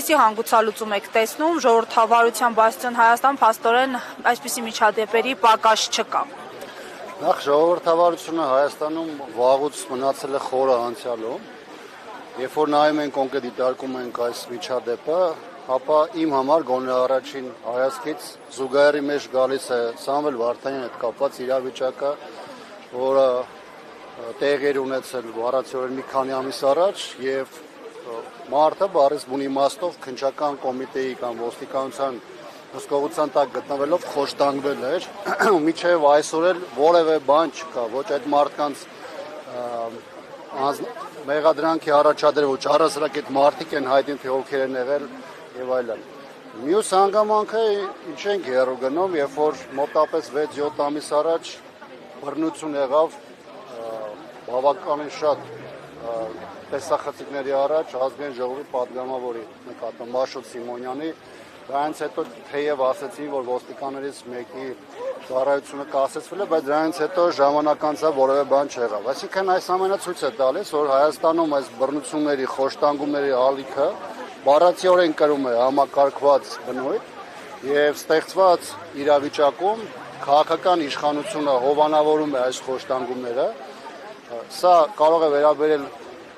ինչպիսի հանգուցալուծում եք տեսնում, ժողովրդավարության բաստիոն Հայաստան փաստորեն այսպիսի միջադեպերի պակաս չկա։ Նախ ժողովրդավարությունը Հայաստանում վաղուց մնացել է խորը անցյալում, երբ որ նայում ենք կոնկրետ դիտարկում ենք այս միջադեպը, ապա իմ համար գոնե առաջին հայացքից զուգահեռի մեջ գալիս է Սամվել Վարդանյանի հետ կապված իրավիճակը, որը տեղի էր ունեցել առավոտորեն մի քանի ամիս առաջ եւ մարդը բառից բուն իմաստով քննչական կոմիտեի կամ ոստիկանության հսկողության տակ գտնվելով խոշտանգվել էր, մինչև այսօր էլ որևէ բան չկա, ոչ այդ մարդկանց մեղադրանքի առաջադրել, ոչ առասարակ այդ մարդիկ են հայտնի թե ովքեր են եղել եւ այլն։ Մյուս հանգամանքը ինչ ենք հեռու գնում, երբ որ մոտապես 6-7 ամիս առաջ բռնություն եղավ բավականին շատ տեսախցիկների առաջ ազգային ժողովի падգամավորի նկատմամբ Մաշուտ Սիմոնյանի, դրանից հետո թեև ասեցին, որ ոստիկաններից մեկի ծառայությունը կասեցվել է, բայց դրանից հետո ժամանակ անցավ որևէ բան չեղավ։ Այսինքն այս ամենը ցույց է տալիս, որ Հայաստանում այս բռնությունների, խոշտանգումների ալիքը բառացիորեն կրում է համակարգված բնույթ եւ ստեղծված իրավիճակում քաղաքական իշխանությունը հովանավորում է այս խոշտանգումները։ Սա կարող է վերաբերել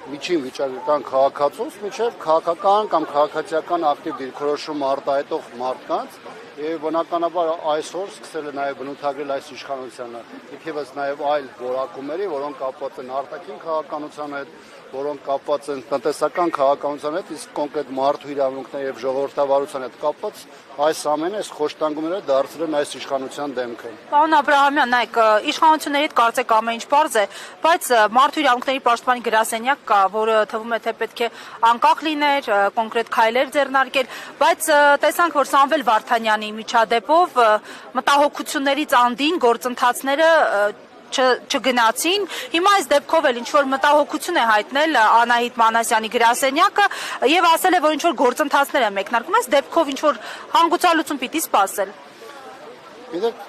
միջին վիճակական քաղաքացուց մինչև քաղաքական կամ քաղաքացիական ակտիվ դիրքորոշում արտահայտող մարդկանց եւ բնականաբար այսօր սկսել է նաեւ բնութագրել այս իշխանությանը, իբրև նաեւ այլ որակումների, որոնք կապված են արտաքին քաղաքականության հետ, որոնք կապված են տնտեսական քաղաքականության հետ, իսկ կոնկրետ մարդու իրավունքների եւ ժողովրդավարության հետ կապված այս ամենը այս խոշտանգումները դարձել են այս իշխանության դեմքը։ Պարոն Աբրահամյան, նայեք, իշխանությունների հետ կարծեք ամեն ինչ պարզ է, բայց մարդու իրավունքների պաշտպանի գրասենյակ կա, որը թվում է թե պետք է անկախ լիներ, կոնկրետ քայլեր ձեռնարկել, բայց տեսանք, որ Սամվել Վարդանյանի միջադեպով մտահոգություններից անդին գործընթացները չգնացին, հիմա այս դեպքով էլ ինչ-որ մտահոգություն է հայտնել Անահիտ Մանասյանի գրասենյակը եւ ասել է, որ ինչ-որ գործընթացներ է մեկնարկում, այս դեպքով ինչ-որ հանգուցալուծում պիտի սպասել։ Գիտեք,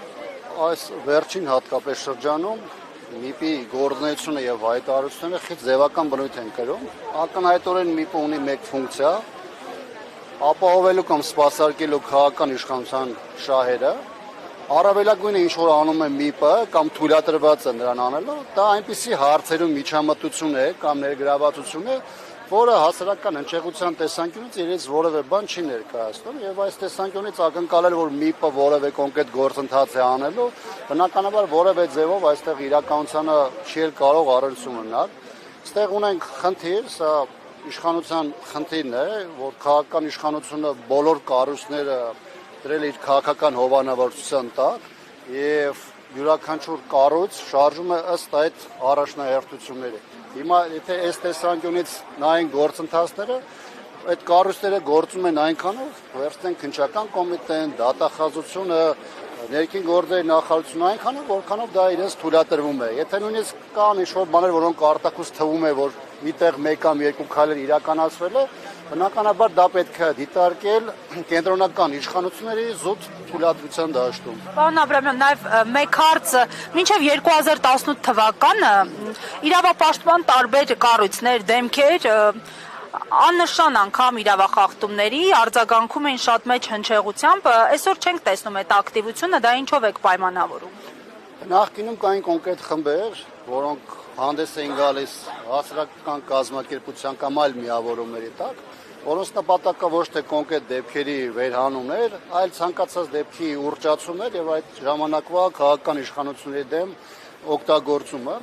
այս վերջին հատկապես շրջանում ՄԻՊ-ի գործունեությունը եւ հայտարարությունները խիստ ձևական բնույթ են կրում, ակնհայտորեն ՄԻՊ-ը ունի մեկ ֆունկցիա՝ ապահովելու կամ սպասարկելու քաղաքական իշխանության շահերը, առավելագույնը ինչ որ անում է ՄԻՊ-ը կամ թույլատրված է նրան անելու, դա այնպիսի հարցերում միջամտություն է կամ ներգրավվածություն է, որը հասարակական հնչեղության տեսանկյունից իրենց որևէ բան չի ներկայացնում եւ այս տեսանկյունից ակնկալել, որ ՄԻՊ-ը որևէ կոնկրետ գործընթաց է անելու, բնականաբար որևէ ձևով այստեղ իրականությանը չի կարող առնչություն ունենալ։ Այստեղ ունենք խնդիր, սա իշխանության խնդիրն է, որ քաղաքական իշխանությունը բոլոր կառույցները դրել իր քաղաքական հովանավորության տակ եւ յուրաքանչյուր կառույց շարժում է ըստ այդ առաջնահերթությունների։ Հիմա եթե այս տեսանկյունից նայենք գործընթացները, այդ կառույցները գործում են այնքանով, վերցնենք քննչական կոմիտեն, դատախազությունը, ներքին գործերի նախարարությունը այնքանով, որքանով դա իրենց թույլատրվում է։ Եթե նույնիսկ կան ինչ-որ բաներ, որոնք արտաքուստ թվում է, որ միտեղ մեկ կամ երկու քայլեր իրականացվել է, բնականաբար դա պետք է դիտարկել կենտրոնական իշխանությունների զուտ թույլատրության դաշտում։ Պարոն Աբրահամյան, նաև մեկ հարց, մինչև 2018 թվականը իրավապաշտպան տարբեր կառույցներ, դեմքեր աննշան անգամ իրավախախտումների արձագանքում էին շատ մեծ հնչեղությամբ, այսօր չենք տեսնում այդ ակտիվությունը, դա ինչով եք պայմանավորում։ Նախկինում կային կոնկրետ խմբեր, որոնք հանդես էին գալիս հասարակական կազմակերպության կամ այլ միավորումների տակ, որոնց նպատակը ոչ թե կոնկրետ դեպքերի վերհանումն էր, այլ ցանկացած դեպքի ուռճացում էր եւ այդ ժամանակվա քաղաքական իշխանությունների դեմ օգտագործումը։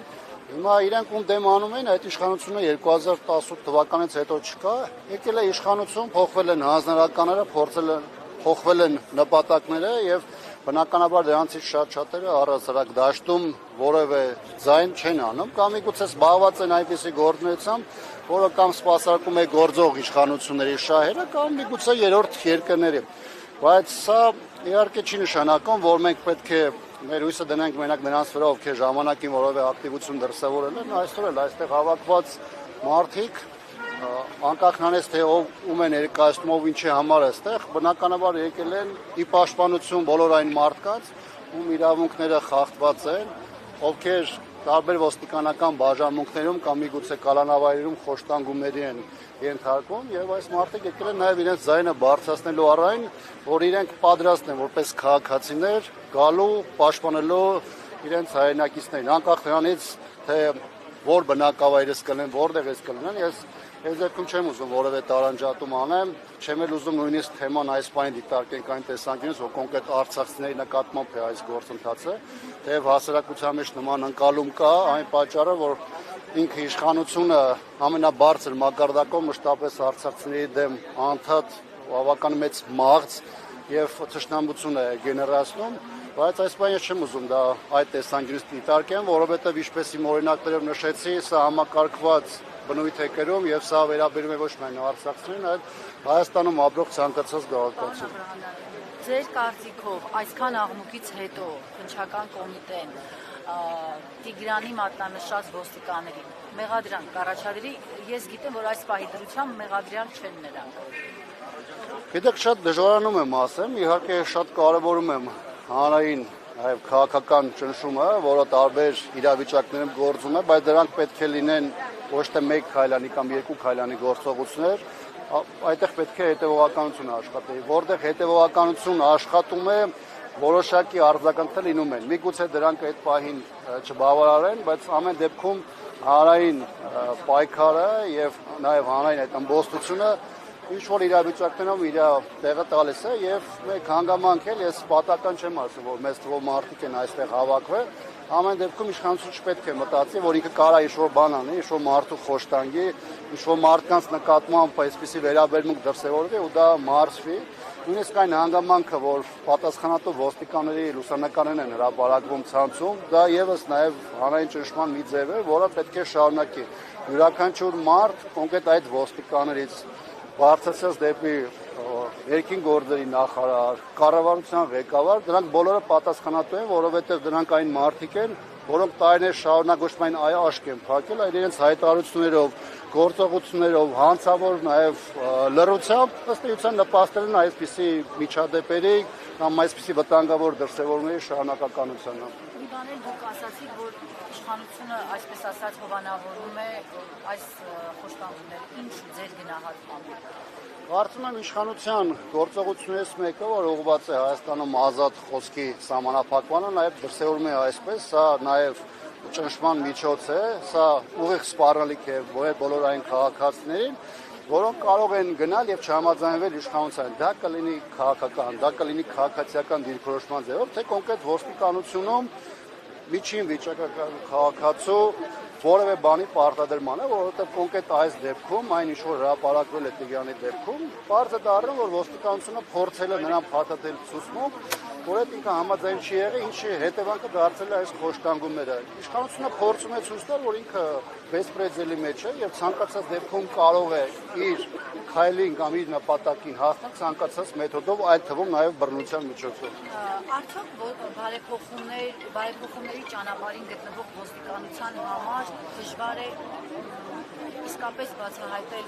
Հիմա իրենք ում դեմ անում են, այդ իշխանությունը 2018 թվականից հետո չկա, եկել է իշխանություն, փոխվել են հանձնարարականները, փոխվել են նպատակները եւ բնականաբար դրանցից շատ-շատերը առհասարակ դաշտում որևէ ձայն չեն անում, կամ միգուցե զբաղված են այնպիսի գործունեությամբ, որը կամ սպասարկում է գործող իշխանությունների շահերը, կամ միգուցե երրորդ երկրների։ Բայց սա իհարկե չի նշանակում, որ մենք պետք է մեր հույսը դնենք մենակ նրանց վրա, ովքեր ժամանակին որևէ ակտիվություն դրսևորել են, այսօր էլ այստեղ հավաքված մարդիկ անկախ նրանից թե ում է ներկայացնում, ով ինչի համար է այստեղ, բնականաբար եկել են ի պաշտպանություն բոլոր այն մարդկանց, ում իրավունքները խախտված են, ովքեր տարբեր ոստիկանական բաժանմունքներում կամ միգուցե կալանավայրերում խոշտանգումների են ենթարկվում եւ այս մարդիկ եկել են նաեւ իրենց ձայնը բարձրացնելու առայն, որ իրենք պատրաստ են որպես քաղաքացիներ գալու, պաշտպանելու իրենց հայրենակիցներին, անկախ նրանից, թե որ բնակավայրից կլինեն, որտեղ ես կլինեն, ես դեպքում չեմ ուզում որևէ տարանջատում անեմ, չեմ էլ ուզում նույնիսկ թեման այս բանը դիտարկենք այն տեսանկյունից, որ կոնկրետ արցախցիների նկատմամբ է այս գործընթացը, թեև հասարակության մեջ նման ընկալում կա, այն պատճառը, որ ինքը իշխանությունը ամենաբարձր մակարդակով մշտապես արցախցիների դեմ անդադ բավական մեծ մաղձ եւ թշնամություն է գեներացնում, բայց այս բանը չեմ ուզում դա այդ տեսանկյունից դիտարկեմ, որովհետեւ ինչպես իմ օրինակներով նշեցի, սա համակարգված բնույթ է կրում եւ սա վերաբերում է ոչ միայն արցախցիներին, այլ Հայաստանում ապրող ցանկացած քաղաքացու։ Ձեր կարծիքով այսքան աղմուկից հետո քննչական կոմիտեն Տիգրանի մատնանշած ոստիկաններին մեղադրանք կառաջադրի, ես գիտեմ, որ այս պահի դրությամբ մեղադրյալ չեն նրանք։ Գիտեք, շատ դժվարանում եմ ասեմ, իհարկե շատ կարևորում եմ հանրային այլ քաղաքական ճնշումը, որը տարբեր իրավիճակներում գործում է, բայց դրանք պետք է լինեն ոչ թե մեկ քայլանի կամ երկու քայլանի գործողություններ, այդտեղ պետք է հետևողականություն աշխատի, որտեղ հետևողականություն աշխատում է, որոշակի արձագանքներ լինում են։ Միգուցե դրանք այդ պահին չբավարարեն, բայց ամեն դեպքում հանրային պայքարը եւ նաեւ հանրային այդ ամբողջությունը ինչ-որ իրավիճակներում իր տեղը տալիս է եւ մեկ հանգամանք էլ ես պատական չեմ ասում, որ մեծ թվով մարդիկ են այստեղ հավաքվել, ամեն դեպքում իշխանությունը չպետք է մտածի, որ ինքը կարա ինչ-որ բան անի, ինչ-որ մարդու խոշտանգի, ինչ-որ մարդկանց նկատմամբ այսպիսի վերաբերմունք դրսևորվի ու դա մարզվի, նույնիսկ այն հանգամանքը, որ պատասխանատու ոստիկանների լուսանկարներն են հրապարակվում ցանցում, դա եւս նաեւ հանրային ճնշման մի ձև է, որը պետք է շարունակի։ Յուրաքանչյուր մարդ կոնկրետ այդ ոստիկաներից բարձրացած դեպի ներքին գործերի նախարար, կառավարության ղեկավար, դրանք բոլորը պատասխանատու են, որովհետև դրանք այն մարդիկ են, որոնք տարիներ շարունակ ոչ միայն աշկ են փակել, այլ իրենց հայտարարություններով, գործողություններով, հանցավոր նաև լռությամբ ըստ էության նպաստել են այսպիսի միջադեպերի կամ այսպիսի վտանգավոր դրսևորումների շարունակականությանը։ Մի բան էլ դուք ասացիք, որ իշխանությունը, այսպես ասած, հովանավորում է այս խոշտանգումները, ինչ ձեր գնահատմամբ։ Կարծում եմ իշխանության գործողություններից մեկը, որ ուղղված է Հայաստանում ազատ խոսքի սահմանափակմանը, նաև դրսևորում է այսպես, սա նաև ճնշման միջոց է, սա ուղիղ սպառնալիք է բոլոր այն քաղաքացիներին, որոնք կարող են գնալ եւ չհամաձայնվել իշխանության։ Դա կլինի քաղաքական, դա կլինի քաղաքացիական դիրքորոշման ձևով, թե կոնկրետ ոստիկանությունում միջին վիճակական քաղաքացու որևէ բանի պարտադրմանը, որովհետև կոնկրետ այս դեպքում, այն ինչ որ հրապարակվել է Տիգրանի դեպքում, բարձ է դառնում, որ ոստիկանությունը փորձել է նրան փաթաթել ցուցմունք, որ այդ ինքը համաձայն չի եղել, ինչի հետևանքը դարձել է այս խոշտանգումները։ Իշխանությունը փորձում է ցույց տալ, որ ինքը բեսպրեդելի մեջ է եւ ցանկացած դեպքում կարող է իր քայլին կամ իր նպատակին հասնել ցանկացած մեթոդով, այդ թվում նաեւ բռնության միջոցով։ Արդյոք բարեփոխումների ճանապարհին գտնվող ոստիկանության համար դժվար է իսկապես բացահայտել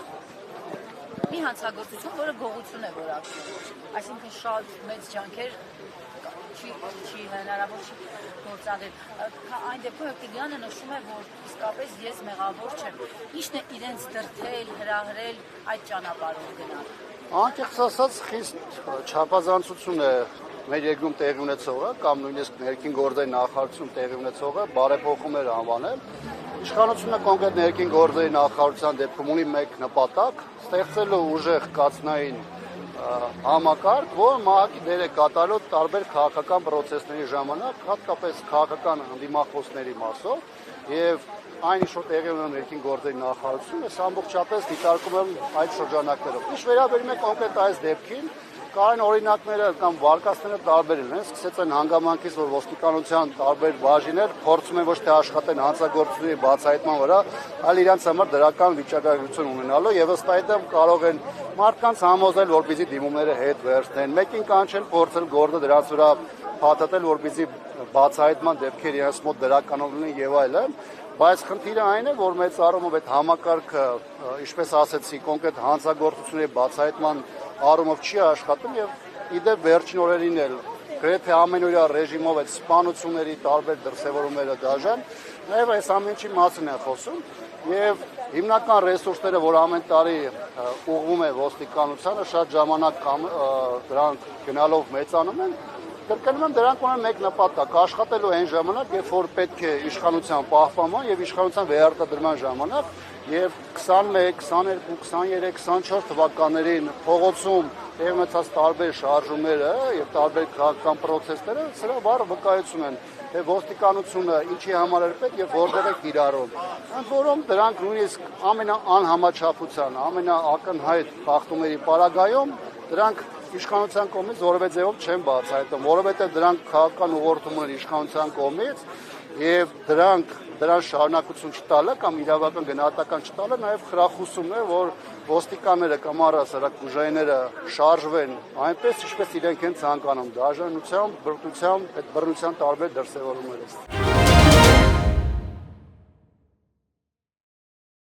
մի հանցագործություն, որը գողություն է որակվում։ Այսինքն շատ մեծ ջանքեր չի հնարավոր չի գործադրել։ Այն դեպքում Տիգրանը նշում է, որ իսկապես ես մեղավոր չեմ։ Ինչն է իրենց դրդել, հրահրել այդ ճանապարհով գնալ։ Անկեղծ ասած, խիստ չափազանցություն է մեր երկրում տեղի ունեցողը կամ նույնիսկ ներքին գործերի նախարարությունում տեղի ունեցողը բարեփոխումներ անվանել։ Իշխանությունը կոնկրետ ներքին գործերի նախարարության դեպքում ունի մեկ նպատակ՝ ստեղծելու ուժեղ կաթնային համակարգ, որ ՄԱԿ-ի դեր է կատարելու տարբեր քաղաքական process-ների ժամանակ, հատկապես քաղաքական ընդդիմախոսների մասով եւ այն ինչ որ տեղի ունեն ներքին գործերի նախարարությունը, ես ամբողջապես դիտարկում եմ այդ շրջանակներով։ Ինչ վերաբերում է կոնկրետ այս դեպքին, կային օրինակները կամ վարկածները տարբեր են, սկսեց այն հանգամանքից, որ ոստիկանության տարբեր բաժիններ փորձում են ոչ թե աշխատեն հանցագործությունների բացահայտման վրա, այլ իրենց համար դրական վիճակագրություն ունենալու եւ ըստ այդմ կարող են մարդկանց համոզել, որպեսզի դիմումները հետ վերցնեն, մեկին կանչել փորձել գործը դրանց վրա փաթաթել, որպեսզի բացահայտման դեպքեր իրենց մոտ դրականով լինեն եւ այլն, բայց խնդիրը այն է, որ մեծ առումով այդ համակարգը, ինչպես ասեցի, կոնկրետ հանցագործությունների բացահայտման առումով չի աշխատում եւ իդեպ վերջին օրերին էլ գրեթե ամենօրյա ռեժիմով այդ սպանությունների տարբեր դրսևորումները դաժան Նաև այս ամենի մասին է խոսում եւ հիմնական ռեսուրսները, որ ամեն տարի ուղղվում է ոստիկանությանը, շատ ժամանակ դրանք գնալով մեծանում են, կրկնում եմ, դրանք ունեն մեկ նպատակ՝ աշխատելու այն ժամանակ, երբ որ պետք է իշխանության պահպանման եւ իշխանության վերարտադրման ժամանակ եւ 21, 22, 23, 24 թվականներին փողոցում տեղի ունեցած տարբեր շարժումները եւ տարբեր քաղաքական process-ները սրա վառ վկայություն են, թե ոստիկանությունը ինչի համար է պետք եւ որտեղ է կիրառում։ Ընդ որում դրանք նույնիսկ ամենաանհամաչափության, ամենաակնհայտ խախտումների պարագայում դրանք իշխանության կողմից որևէ ձևով չեն բացահայտում, որովհետեւ դրանք քաղաքական ուղղորդում ունեն իշխանության կողմից եւ դրան շարունակություն չտալը կամ իրավական գնահատական չտալը նաեւ խրախուսում է, որ ոստիկանները կամ առասարակ ուժայինները շարժվեն այնպես, ինչպես իրենք են ցանկանում, դաժանությամբ, բրտությամբ, այդ բռնության տարբեր դրսևորումներով։